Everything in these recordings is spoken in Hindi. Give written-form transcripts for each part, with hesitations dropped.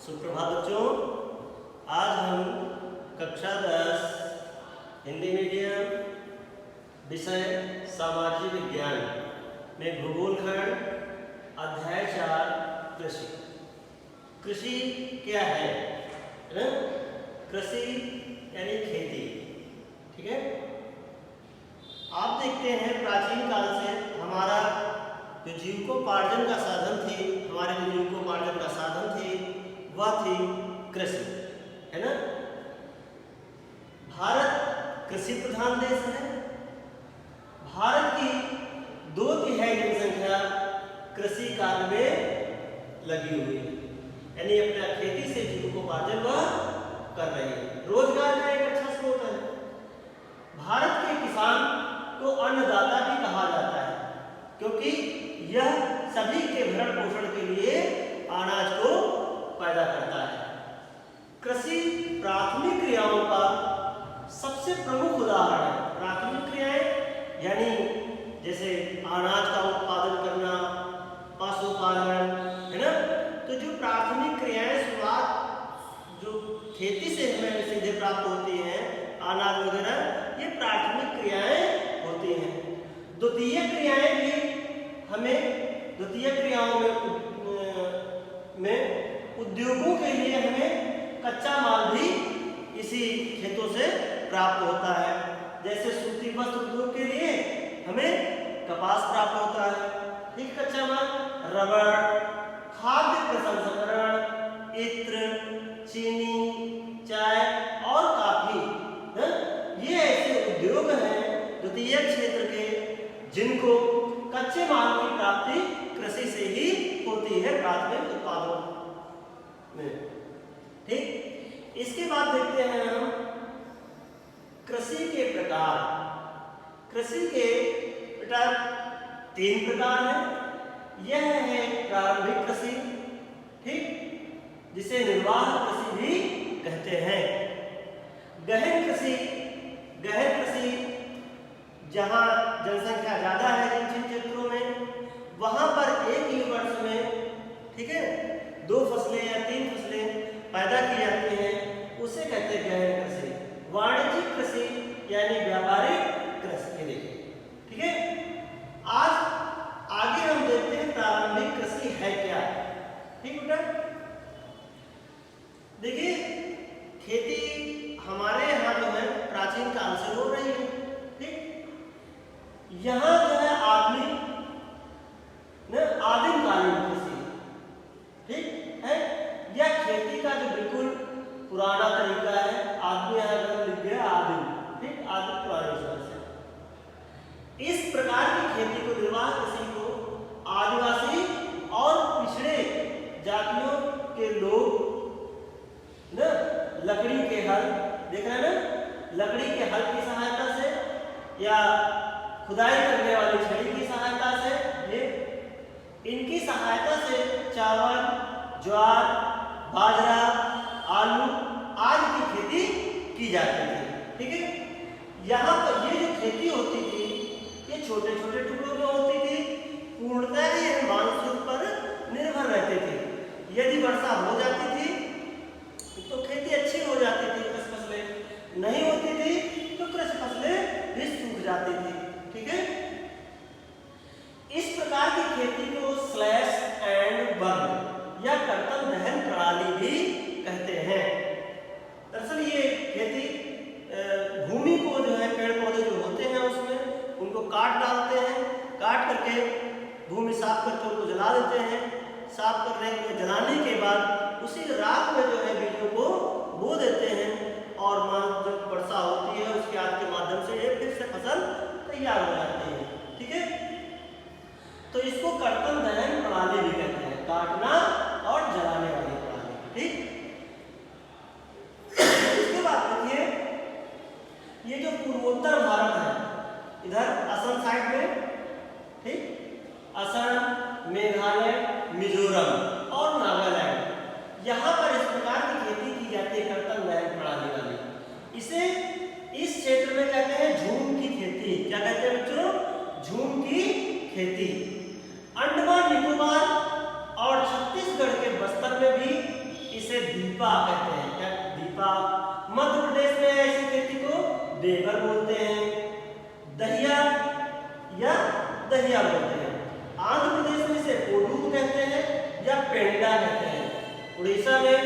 सुप्रभात बच्चों, आज हम कक्षा 10 हिंदी मीडियम विषय सामाजिक विज्ञान में भूगोल खंड अध्याय 4 कृषि। कृषि क्या है ना? कृषि यानी खेती। ठीक है, आप देखते हैं प्राचीन काल से हमारा जो जीविकोपार्जन का साधन थे, हमारे जो जीविकोपार्जन का साधन थे वह थी कृषि, है ना। भारत कृषि प्रधान देश है। भारत की 2/3 जनसंख्या कृषि कार्य में लगी हुई है, यानी अपना खेती से जीविकोपार्जन वह कर रही है। रोजगार का एक अच्छा स्रोत है। भारत के किसान को अन्नदाता भी कहा जाता है, क्योंकि यह सभी के भरण पोषण के लिए अनाज को पैदा करता है। कृषि प्राथमिक क्रियाओं का सबसे प्रमुख उदाहरण है। प्राथमिक क्रियाएं यानी जैसे अनाज का उत्पादन करना, पशुपालन, है ना। तो जो प्राथमिक क्रियाएं शुरुआत जो खेती से हमें सीधे प्राप्त होती हैं, अनाज वगैरह, ये प्राथमिक क्रियाएं होती हैं। द्वितीय क्रियाएं भी हमें, द्वितीय क्रियाओं में उद्योगों के लिए हमें कच्चा माल भी इसी खेतों से प्राप्त होता है। जैसे सूती वस्त्र उद्योग के लिए हमें कपास प्राप्त होता है, ठीक, कच्चा माल, रबड़, खाद्य प्रसंस्करण, इत्र, चीनी, चाय और कॉफी, ये ऐसे उद्योग हैं द्वितीय क्षेत्र के, जिनको कच्चे माल की प्राप्ति कृषि से ही होती है, प्राथमिक उत्पादों में। ठीक, इसके बाद देखते हैं हम कृषि के प्रकार। कृषि के बेटा 3 प्रकार हैं। यह है प्रारंभिक कृषि, ठीक, जिसे निर्वाह कृषि भी कहते हैं। गहन कृषि, गहन कृषि जहाँ जनसंख्या ज़्यादा है जिन क्षेत्रों में, वहाँ पर एक ही वर्ष में, ठीक है, 2 फसलें या 3 फसलें पैदा की जाती हैं, उसे कहते हैं गहन कृषि। वाणिज्यिक कृषि यानी व्यापारिक कृषि। देखिए, ठीक है, आज आगे हम देखते हैं प्रारंभिक कृषि है क्या। ठीक बेटा, देखिए खेती हमारे यहाँ जो है प्राचीन काल से हो रही है। ठीक, यहाँ जो है आदमी आदिमकालीन कृषि, ठीक है, यह खेती का जो बिल्कुल पुराना तरीका है। आदमी यहाँ लिख गया आदिम, ठीक, आदिम पुराने समय से। इस प्रकार की खेती को, निर्वाह कृषि को, आदिवासी और पिछड़े जातियों के लोग ना लकड़ी के हल, देख रहे हैं ना, लकड़ी के हल की सहायता से या खुदाई करने वाली छड़ी की सहायता से, ये इनकी सहायता से चावल, ज्वार, बाजरा, आलू आदि की खेती की जाती थी। ठीक है, यहाँ पर ये जो खेती होती थी ये छोटे छोटे टुकड़ों में होती थी। पूर्णतः ये मानसून पर निर्भर रहते थे। यदि वर्षा हो जाती थी तो खेती अच्छी हो जाती थी, कृषि फसलें नहीं होती थी तो कृषि फसलें भी सूख जाती थी। ठीक है, इस प्रकार की खेती को स्लैश एंड बर्न या कर्तन दहन प्रणाली भी कहते हैं। दरअसल ये खेती भूमि को जो है, पेड़ पौधे जो होते हैं उसमें उनको काट डालते हैं, काट करके भूमि साफ करके उनको जला देते हैं। साफ करने के जलाने के बाद उसी राख में जो है बीजों को बो देते हैं, और जब दीपा कहते हैं। क्या दीपा। मध्य प्रदेश में ऐसी खेती को देवर बोलते हैं। दहिया या दहिया बोलते हैं। आंध्र प्रदेश में इसे कोडू कहते हैं या पेंडा कहते हैं। उड़ीसा में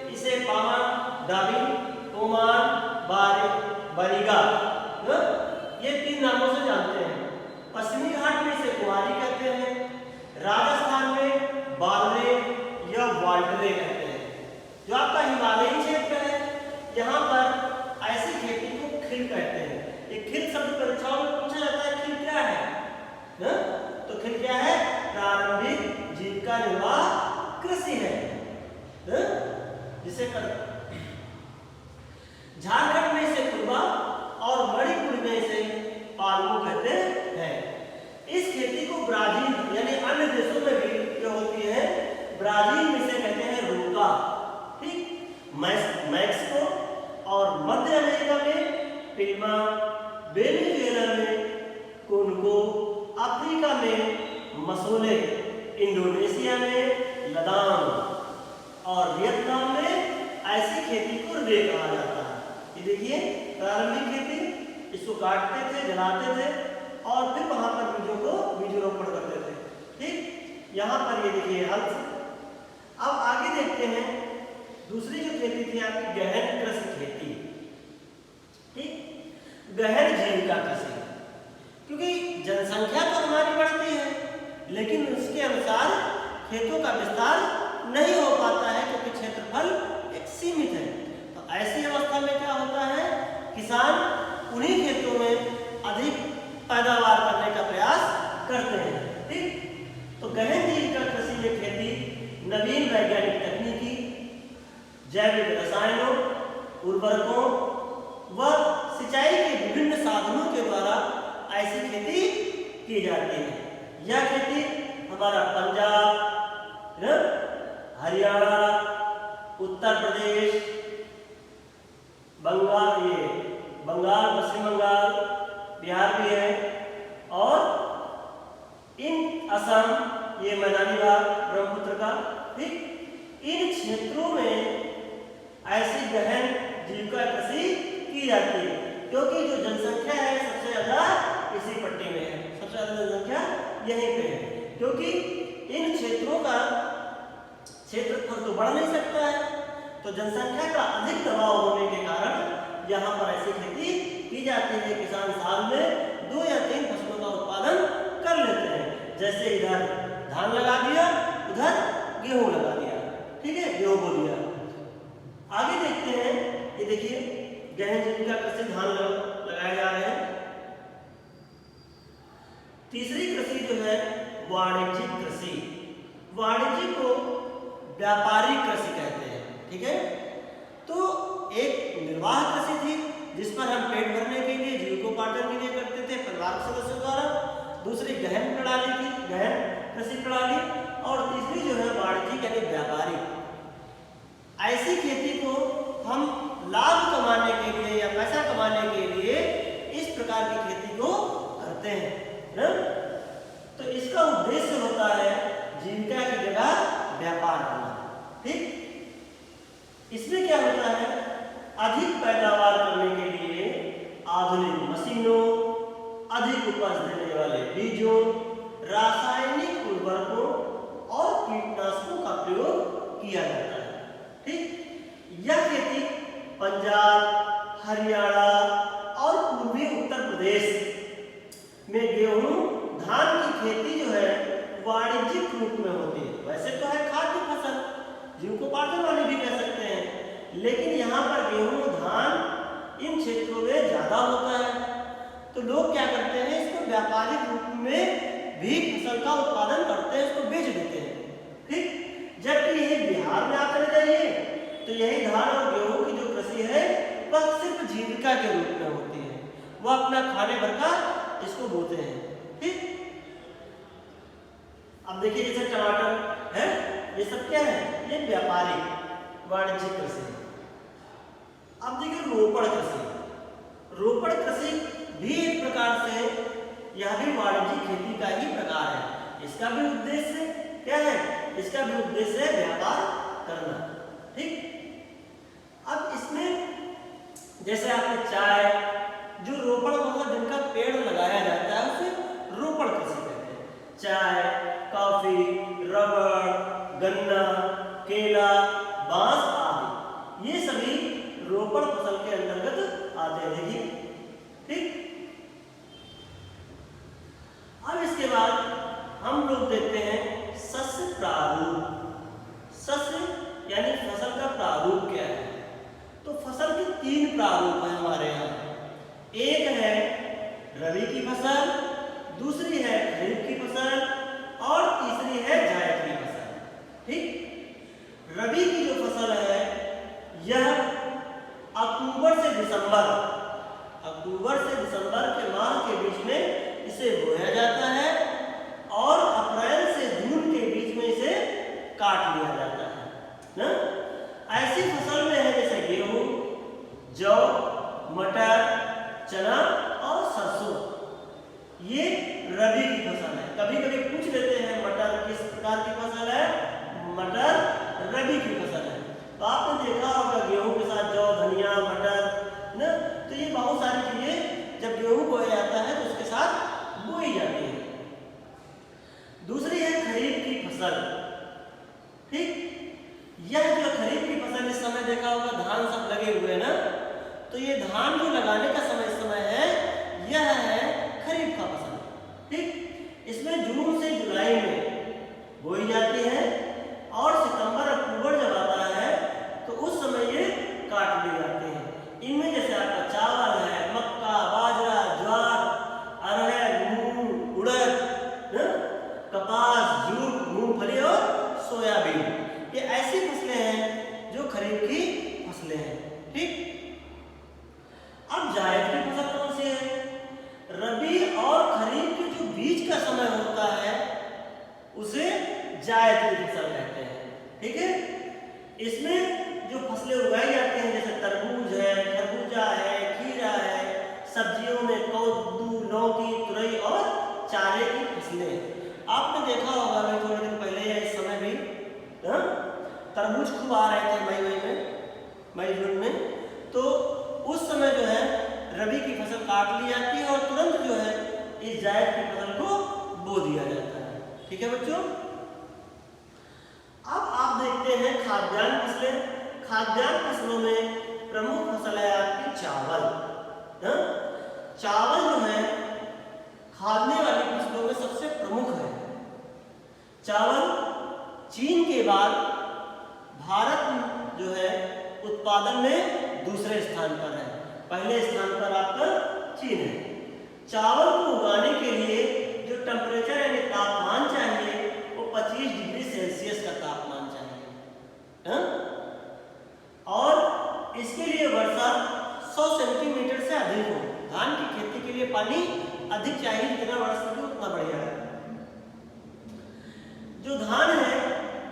इसे पावन, डाबी, ओमान, बरिगा, ये 3 नामों से जानते हैं। पश्चिमी घाट में इसे कुंवारी कहते हैं। राजस्थान में बालरे या वाल्टरे कहते हैं। जो आपका हिमालयी क्षेत्र है, यहाँ पर ऐसी खेती को खिल कहते हैं। ये खिल शब्द परीक्षाओं में पूछा जाता है, खिल क्या है ना? तो खिल क्या है? प्रारंभिक जीविका निर्वाह कृषि है, जिसे कर झारखंड में इसे कुरबा और मणिपुर में इसे पालमू कहते हैं। इस खेती को ब्राजील यानी अन्य देशों में भी जो होती है, ब्राजील में इसे कहते हैं रोका, ठीक। मैक्सिको और मध्य अमेरिका में पिल्मा, वेनेजुएला में कोनको, अफ्रीका में मसोले, इंडोनेशिया में लदान और वियतनाम में ऐसी खेती को रे कहा जाता है। ये देखिए प्रारंभिक खेती, इसको काटते थे, जलाते थे और फिर वहां पर बीजोरोपण करते थे, ठीक। यहाँ पर ये देखिए हल। अब आगे देखते हैं दूसरी जो खेती थी आपकी गहन कृषि खेती, ठीक। गहन जीविका कृषि, क्योंकि जनसंख्या तो हमारी बढ़ती है लेकिन उसके अनुसार खेतों का विस्तार नहीं हो पाता है, क्योंकि क्षेत्रफल एक सीमित है। तो ऐसी अवस्था में क्या होता है, किसान उन्हीं खेतों में अधिक पैदावार करने का प्रयास करते हैं, ठीक। तो गहन जीविका कृषि में खेती नवीन वैज्ञानिक तकनीकी, जैविक रसायनों, उर्वरकों व सिंचाई के विभिन्न साधनों के द्वारा ऐसी खेती की जाती है। यह खेती हमारा पंजाब, हरियाणा, उत्तर प्रदेश, बंगाल, पश्चिम बंगाल, बिहार भी है और इन असम, ये मैदानी भाग ब्रह्मपुत्र का, ठीक। इन क्षेत्रों में ऐसी गहन जीविका कृषि की जाती है, क्योंकि जो जनसंख्या है सबसे ज्यादा इसी पट्टी में है, सबसे ज्यादा जनसंख्या यहीं पे है, क्योंकि इन क्षेत्रों का क्षेत्रफल तो बढ़ नहीं सकता है, तो जनसंख्या का अधिक दबाव होने के कारण यहाँ पर ऐसी खेती की जाती है। किसान साल में 2 या 3 फसलों का उत्पादन कर लेते हैं, जैसे इधर धान लगा दिया, उधर गेहूं लगा दिया, ठीक है, गेहूं बो दिया। आगे देखते हैं, ये देखिए गहन जीविका कृषि धान लगाए जा रहे हैं। तीसरी कृषि जो है वाणिज्यिक कृषि, वाणिज्यिक को व्यापारिक कृषि कहते हैं, ठीक है। तो एक निर्वाह कृषि थी जिस पर हम पेट भरने के लिए, जीविकोपार्जन के लिए करते थे परिवार के सदस्यों द्वारा। दूसरी गहन प्रणाली थी, गहन कृषि प्रणाली, और तीसरी जो है वाणिज्यिक यानी व्यापारिक। ऐसी खेती को हम लाभ कमाने के लिए या पैसा कमाने के लिए इस प्रकार की खेती को करते हैं ना? तो इसका उद्देश्य होता है जीविका की जगह व्यापार करना, ठीक। इसमें क्या होता है, अधिक पैदावार करने के लिए आधुनिक मशीनों, अधिक उपज देने वाले बीजों, रासायनिक उर्वरकों और कीटनाशकों का प्रयोग किया जाता है, ठीक। यह खेती पंजाब, हरियाणा और पूर्वी उत्तर प्रदेश में गेहूं, धान की खेती जो है वाणिज्यिक रूप में होती है। वैसे तो है खाद्य फसल, जीविकोपार्जन वाली भी कह सकते हैं, लेकिन यहाँ पर गेहूं, धान इन क्षेत्रों में ज्यादा होता है। तो लोग क्या करते हैं, इसको व्यापारिक रूप में भी फसल का उत्पादन करते हैं, इसको बेच देते हैं, ठीक। जबकि यही बिहार में आकर जाइए तो यही धान और गेहूं की जो कृषि है वह सिर्फ जीविका के रूप में होती है, वह अपना खाने भर का इसको बोते हैं, ठीक। अब देखिए जैसे टमाटर है, ये सब क्या है, ये व्यापारिक वाणिज्यिक कृषि है। अब देखिए रोपण कृषि, रोपण कृषि भी एक प्रकार से, यह भी वाणिज्यिक खेती का ही प्रकार है। इसका भी उद्देश्य क्या है, इसका भी उद्देश्य है व्यापार करना, ठीक। केला, बांस आदि, ये सभी रोपण फसल के अंतर्गत आते हैं। देखिए, ठीक। अब इसके बाद हम लोग देखते हैं सस्य प्रारूप। सस्य यानी फसल का प्रारूप क्या है? तो फसल के 3 प्रारूप हैं हमारे यहाँ। एक है रबी की फसल, दूसरी है खरीफ की फसल और तीसरी है जायद की फसल। ठीक। रबी की जो फसल है यह अक्टूबर से दिसंबर के माह के बीच में इसे बोया जाता है और अप्रैल से जून के बीच में इसे काट लिया जाता है ना। ऐसी फसल में है जैसे गेहूं, जौ, मटर, चना और सरसों, ये रबी की फसल है। कभी कभी पूछ लेते हैं मटर किस प्रकार की फसल है? मटर रबी की फसल है। तो आपने देखा होगा गेहूं के साथ जौ, धनिया, मटर ना, तो ये बहुत सारी चीजें जब गेहूं बोया जाता है तो उसके साथ बोई जाती है। दूसरी है खरीफ की फसल। ठीक। यह जो खरीफ की फसल, इस समय देखा होगा धान सब लगे हुए ना, तो ये धान जो लगाने का समय है, यह है खरीफ का फसल। ठीक। इसमें जून से जुलाई में बोई जाती है और सितंबर अक्टूबर जब आता है तो उस समय ये काट लिए जाते हैं। इनमें जैसे आपका चावल है, मक्का, बाजरा, ज्वार, अरहर, मूंग, उड़द, कपास, जूट, मूंगफली और सोयाबीन, ये ऐसी फसलें हैं जो खरीफ की फसलें हैं। ठीक। अब जायद की फसल कौन सी है? रबी और खरीफ के जो बीच का समय होता है उसे जायद की फसल कहते हैं। ठीक है। इसमें जो फसलें उगाई जाती हैं जैसे तरबूज है, खरबूजा है, खीरा है, सब्जियों में कद्दू, लौकी, तुरई और चारे की फसलें। आपने देखा होगा मैं थोड़े दिन पहले या इस समय भी तरबूज खूब आ रहे थे मई जून में, तो उस समय जो है रबी की फसल काट ली जाती है और तुरंत जो है इस जायद की फसल को बो दिया जाता है। ठीक है बच्चों। अब आप देखते हैं खाद्यान्न फसलें। खाद्यान्न फसलों में प्रमुख फसल है आपकी चावल। चावल जो है खाने वाली फसलों में सबसे प्रमुख है। चावल चीन के बाद भारत जो है उत्पादन में दूसरे स्थान पर है। पहले स्थान पर आपका चीन है। चावल को उगाने के लिए जो टेम्परेचर यानी तापमान चाहिए वो 25 डिग्री सेल्सियस का तापमान चाहिए। और इसके लिए वर्षा 100 सेंटीमीटर से अधिक हो। धान की खेती के लिए पानी अधिक चाहिए, जितना वर्षा सके उतना बढ़िया है। जो धान है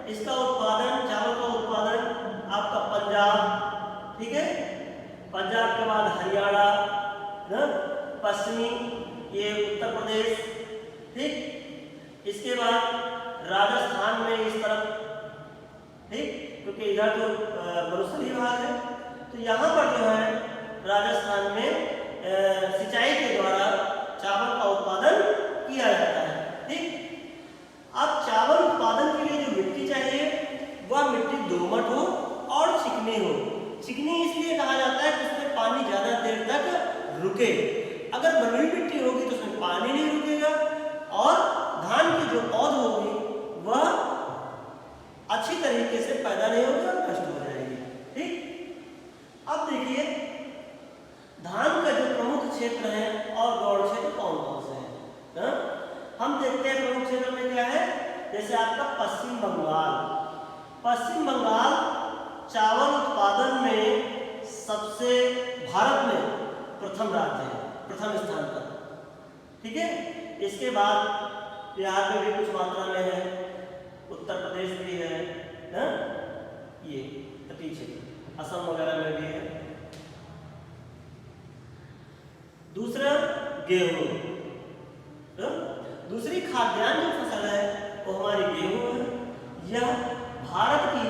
इसका उत्पादन, चावल का उत्पादन आपका पंजाब, ठीक है, पंजाब के बाद हरियाणा, पश्चिमी ये उत्तर प्रदेश, ठीक, इसके बाद राजस्थान में इस तरफ, ठीक, क्योंकि इधर तो मरुस्थलीय भाग है, तो यहाँ पर जो है राजस्थान में सिंचाई के द्वारा चावल का उत्पादन किया जाता है। ठीक। अब चावल उत्पादन के लिए जो मिट्टी चाहिए वह मिट्टी दोमट हो और चिकनी हो। चिकनी इसलिए कहा जाता है कि उसमें पानी ज्यादा देर तक रुके। अगर बलुई मिट्टी होगी तो उसमें पानी नहीं रुकेगा और धान की जो पौध होगी वह अच्छी तरीके से पैदा नहीं होगी और नष्ट हो जाएगी। ठीक। अब देखिए धान का जो प्रमुख क्षेत्र है और गौण क्षेत्र कौन कौन से हैं? हम देखते हैं प्रमुख क्षेत्र में क्या है। जैसे आपका पश्चिम बंगाल, पश्चिम बंगाल चावल उत्पादन में सबसे भारत में प्रथम राज्य है, प्रथम स्थान पर। ठीक है। इसके बाद बिहार में भी कुछ मात्रा में है, उत्तर प्रदेश भी है, ये तटीय क्षेत्र असम वगैरह में भी है। दूसरा गेहूं, दूसरी खाद्यान्न जो फसल है वो हमारी गेहूं है। यह भारत की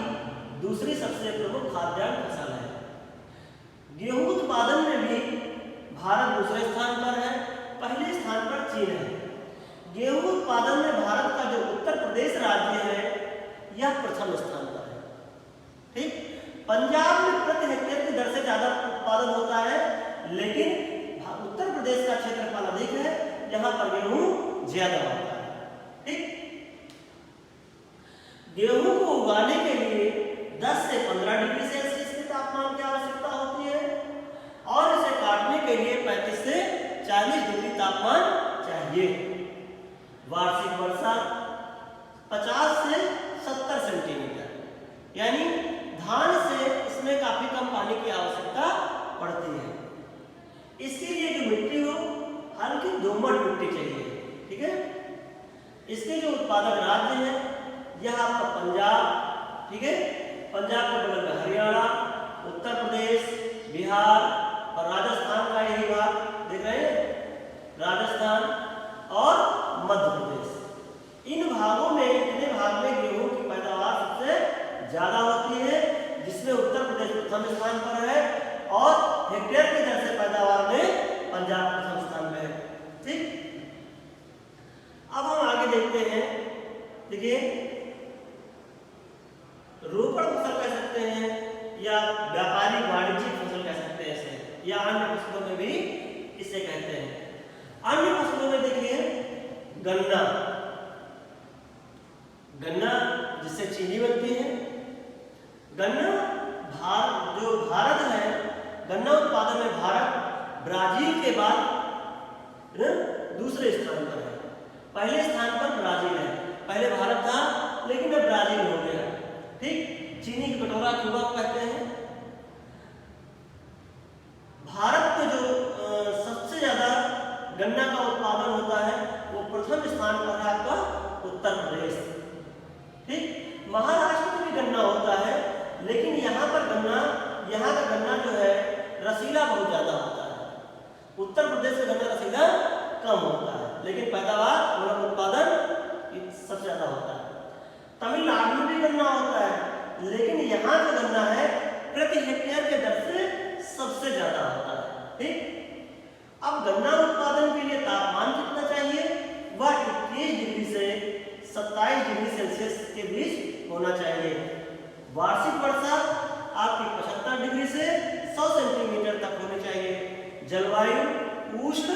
दूसरी सबसे प्रमुख खाद्यान्न फसल है। गेहूं उत्पादन में भी भारत दूसरे स्थान पर है, पहले स्थान पर चीन है। गेहूं उत्पादन में भारत का जो उत्तर प्रदेश राज्य है यह प्रथम स्थान पर है। पंजाब में प्रति हेक्टेयर की दर से ज्यादा उत्पादन होता है, लेकिन उत्तर प्रदेश का क्षेत्रफल अधिक है, यहाँ पर गेहूं ज्यादा होता है। ठीक, गेहूं को उगाने के लिए 10 से 15 डिग्री सेल्सियस के तापमान की आवश्यकता होती है और इसे काटने के लिए 35 से 40 डिग्री तापमान चाहिए। वार्षिक वर्षा 50 से 70 सेंटीमीटर, यानी धान से इसमें काफी कम पानी की आवश्यकता पड़ती है। इसके लिए जो मिट्टी हो हल्की दोमट मिट्टी चाहिए। ठीक है, इसके जो उत्पादक राज्य हैं यह आपका पंजाब, ठीक है, पंजाब के बगल में हरियाणा, उत्तर प्रदेश, बिहार और राजस्थान का यही भाग देख रहे हैं, राजस्थान और मध्य प्रदेश। इन भागों में, इतने भाग में गेहूं की पैदावार सबसे ज्यादा होती है, जिसमें उत्तर प्रदेश प्रथम स्थान पर है और हेक्टेयर की दर से पैदावार में पंजाब प्रथम स्थान में है। ठीक, अब हम आगे देखते हैं। देखिए, रोपड़ फसल कह सकते हैं या व्यापारिक वाणिज्यिक फसल कह सकते हैं इसे, या अन्य फसलों में भी इसे कहते हैं। अन्य फसलों में देखिए गन्ना, गन्ना जिससे चीनी बनती है। गन्ना जो भारत है, गन्ना उत्पादन में भारत ब्राजील के बाद दूसरे स्थान पर है। पहले स्थान पर ब्राजील है, पहले भारत था लेकिन अब ब्राजील हो गया। ठीक, चीनी की कटोरा क्यूबा कहते हैं। भारत में जो सबसे ज्यादा गन्ना का उत्पादन होता है वो प्रथम स्थान पर है आपका उत्तर प्रदेश। ठीक, महाराष्ट्र में भी गन्ना होता है, लेकिन यहाँ का गन्ना जो है रसीला बहुत ज्यादा होता है। उत्तर प्रदेश का गन्ना रसीला कम होता है, लेकिन पैदावार मतलब उत्पादन सबसे ज्यादा होता है। तमिलनाडु में भी गन्ना होता है, लेकिन यहाँ का गन्ना है प्रति हेक्टेयर के दर से सबसे ज्यादा होता है। ठीक, अब गन्ना उत्पादन के लिए तापमान कितना चाहिए? वह 21 डिग्री से 27 डिग्री सेल्सियस के बीच होना चाहिए। वार्षिक वर्षा आपकी 75 डिग्री से 100 सेंटीमीटर तक होनी चाहिए। जलवायु उष्ण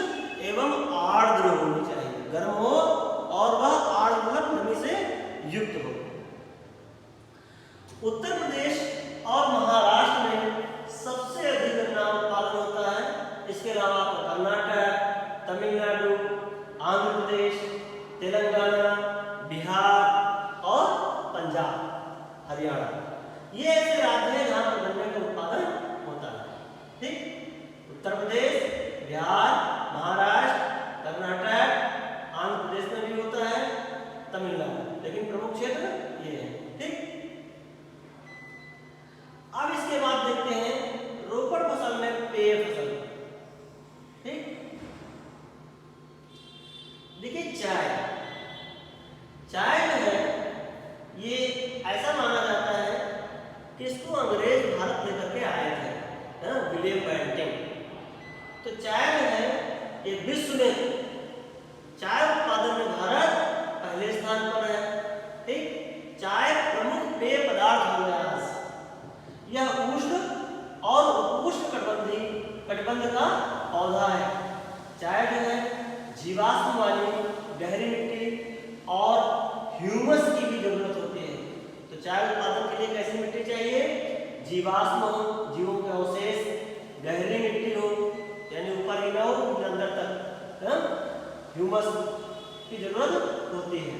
एवं आर्द्र होनी चाहिए, गर्म हो और वह आर्द्र नमी से युक्त हो। उत्तर प्रदेश और महाराष्ट्र में सबसे अधिक गन्ना उत्पादन होता है। इसके अलावा कर्नाटक, तमिलनाडु, आंध्र प्रदेश, तेलंगाना, बिहार और पंजाब, हरियाणा, ये ऐसे राज्य हैं जहां पर गन्ने का उत्पादन होता है। ठीक, उत्तर प्रदेश, बिहार, महाराष्ट्र, कर्नाटक, आंध्र प्रदेश में भी होता है, तमिलनाडु, लेकिन प्रमुख क्षेत्र ये है। ठीक, अब इसके बाद देखते हैं रोपड़ फसल में पेय फसल। ठीक, देखिए चाय जो है ये ऐसा माना जाता है कि इसको अंग्रेज भारत लेकर के आए थे, विलियम बेंटिंग। तो चाय जो है ये विश्व में चाय उत्पादन में भारत पहले स्थान पर है। ठीक, चाय प्रमुख पेय पदार्थ हो गया। यह उष्ण और उपोष्ण कटिबंध का पौधा है। चाय जो है जीवाश्म वाली गहरी मिट्टी और ह्यूमस की भी जरूरत होती है। तो चाय उत्पादन के लिए कैसी मिट्टी चाहिए? जीवाश्म हो, जीवों के अवशेष, गहरी मिट्टी हो, यानी ऊपर ही ना हो अंदर तक ह्यूमस की जरूरत होती है।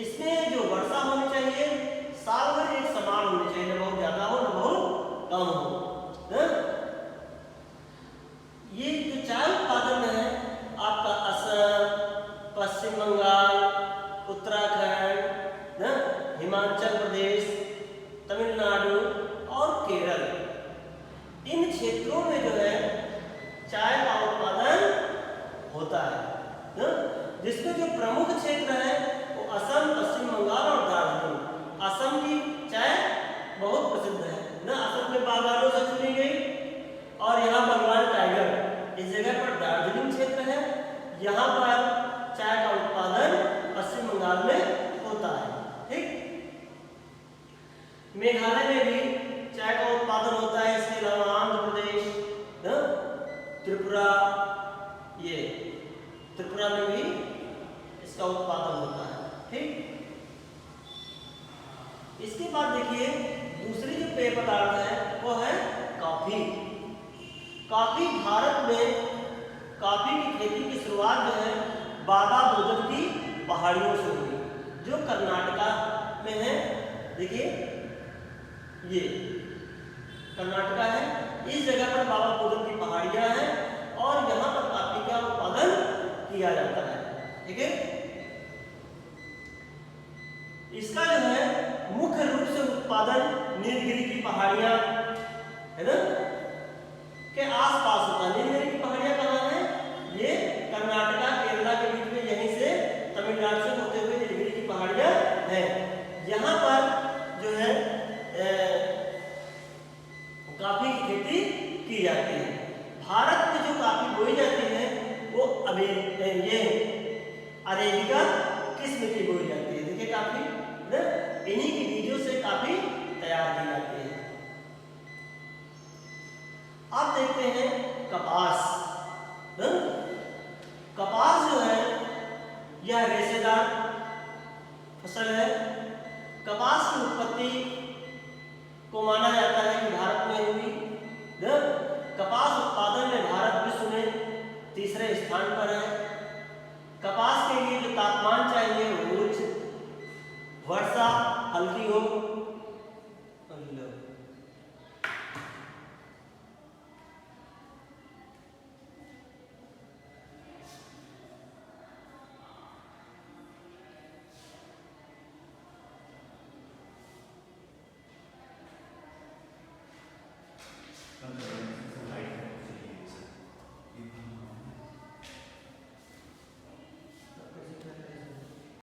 इसमें जो वर्षा होनी चाहिए साल भर एक समान होनी चाहिए, न बहुत ज्यादा हो न बहुत कम हो। ये जो चाय उत्पादन है आपका असम, पश्चिम बंगाल, उत्तराखंड, हिमाचल प्रदेश, तमिलनाडु और केरल, इन क्षेत्रों में जो है चाय का उत्पादन होता है। जिसमें जो प्रमुख क्षेत्र है वो असम, पश्चिम बंगाल और दार्जिलिंग। असम की चाय बहुत प्रसिद्ध है ना, असम के बागानों से चुनी गई। और यहाँ बंगाल टाइगर, इस जगह पर दार्जिलिंग क्षेत्र है, यहाँ पर चाय का उत्पादन पश्चिम बंगाल में होता है। ठीक, मेघालय में भी चाय का उत्पादन होता है। इसके अलावा आंध्र प्रदेश, त्रिपुरा, ये त्रिपुरा में भी इसका उत्पादन होता है। ठीक, इसके बाद देखिए दूसरी जो पेय पदार्थ है वो है कॉफी। कॉफी भारत में कॉफी की खेती की शुरुआत जो है बाबा बुदन की पहाड़ियों से हुई, जो कर्नाटका में है। देखिए ये कर्नाटका है, इस जगह पर बाबा बुदन की पहाड़ियां हैं और यहाँ पर कॉफी का उत्पादन किया जाता है। ठीक है, इसका जो है मुख्य रूप से उत्पादन नीलगिरी की पहाड़ियां है ना के आसपास होता है। नीलगिरी की पहाड़ियां कहाँ है? ये कर्नाटका केरला के बीच में, यहीं से तमिलनाडु से होते हुए नीलगिरी की पहाड़ियां हैं। यहाँ पर जो है कॉफी की खेती की जाती है। भारत में जो कॉफी बोई जाती है वो ये अरेबिका किस्म की बोई जाती है। देखिए कॉफी इन्हीं के बीजों से कॉफी तैयार की जाती है। अब देखते हैं कपास। कपास जो है यह रेशेदार फसल है। कपास की उत्पत्ति को माना जाता है कि भारत में हुई। कपास उत्पादन में भारत विश्व में तीसरे स्थान पर है। कपास के लिए जो तापमान चाहिए वो उच्च, वर्षा हल्की हो,